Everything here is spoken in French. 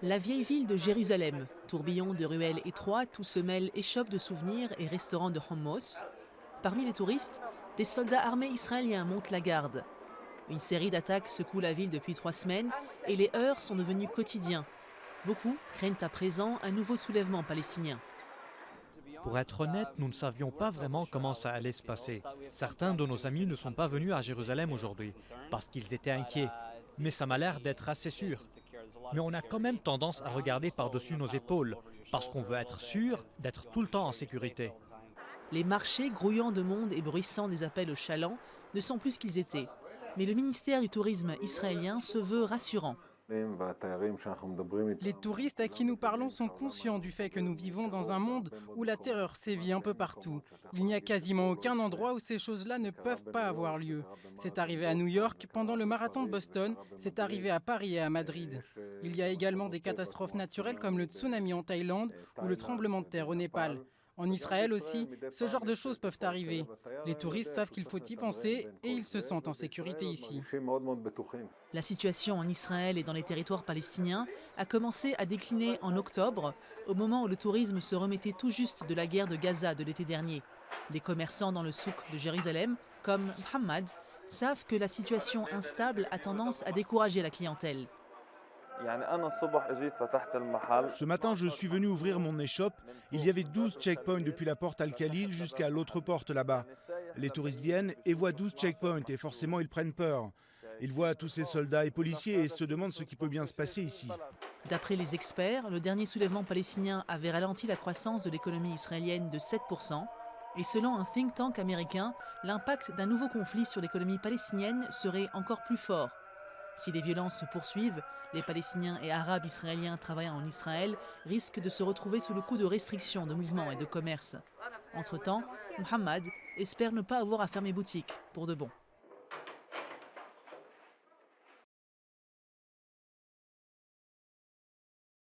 La vieille ville de Jérusalem, tourbillon de ruelles étroites où se mêlent échoppes de souvenirs et restaurants de hummus. Parmi les touristes, des soldats armés israéliens montent la garde. Une série d'attaques secoue la ville depuis 3 semaines et les heurts sont devenus quotidiens. Beaucoup craignent à présent un nouveau soulèvement palestinien. Pour être honnête, nous ne savions pas vraiment comment ça allait se passer. Certains de nos amis ne sont pas venus à Jérusalem aujourd'hui parce qu'ils étaient inquiets. Mais ça m'a l'air d'être assez sûr. Mais on a quand même tendance à regarder par-dessus nos épaules parce qu'on veut être sûr d'être tout le temps en sécurité. Les marchés grouillants de monde et bruissants des appels au chaland ne sont plus ce qu'ils étaient. Mais le ministère du Tourisme israélien se veut rassurant. Les touristes à qui nous parlons sont conscients du fait que nous vivons dans un monde où la terreur sévit un peu partout. Il n'y a quasiment aucun endroit où ces choses-là ne peuvent pas avoir lieu. C'est arrivé à New York pendant le marathon de Boston, c'est arrivé à Paris et à Madrid. Il y a également des catastrophes naturelles comme le tsunami en Thaïlande ou le tremblement de terre au Népal. En Israël aussi, ce genre de choses peuvent arriver. Les touristes savent qu'il faut y penser et ils se sentent en sécurité ici. La situation en Israël et dans les territoires palestiniens a commencé à décliner en octobre, au moment où le tourisme se remettait tout juste de la guerre de Gaza de l'été dernier. Les commerçants dans le souk de Jérusalem, comme Mohammed, savent que la situation instable a tendance à décourager la clientèle. Ce matin, je suis venu ouvrir mon échoppe. Il y avait 12 checkpoints depuis la porte Al-Khalil jusqu'à l'autre porte là-bas. Les touristes viennent et voient 12 checkpoints et forcément ils prennent peur. Ils voient tous ces soldats et policiers et se demandent ce qui peut bien se passer ici. D'après les experts, le dernier soulèvement palestinien avait ralenti la croissance de l'économie israélienne de 7%. Et selon un think tank américain, l'impact d'un nouveau conflit sur l'économie palestinienne serait encore plus fort. Si les violences se poursuivent, les Palestiniens et Arabes israéliens travaillant en Israël risquent de se retrouver sous le coup de restrictions de mouvements et de commerce. Entre-temps, Mohammed espère ne pas avoir à fermer boutique pour de bon.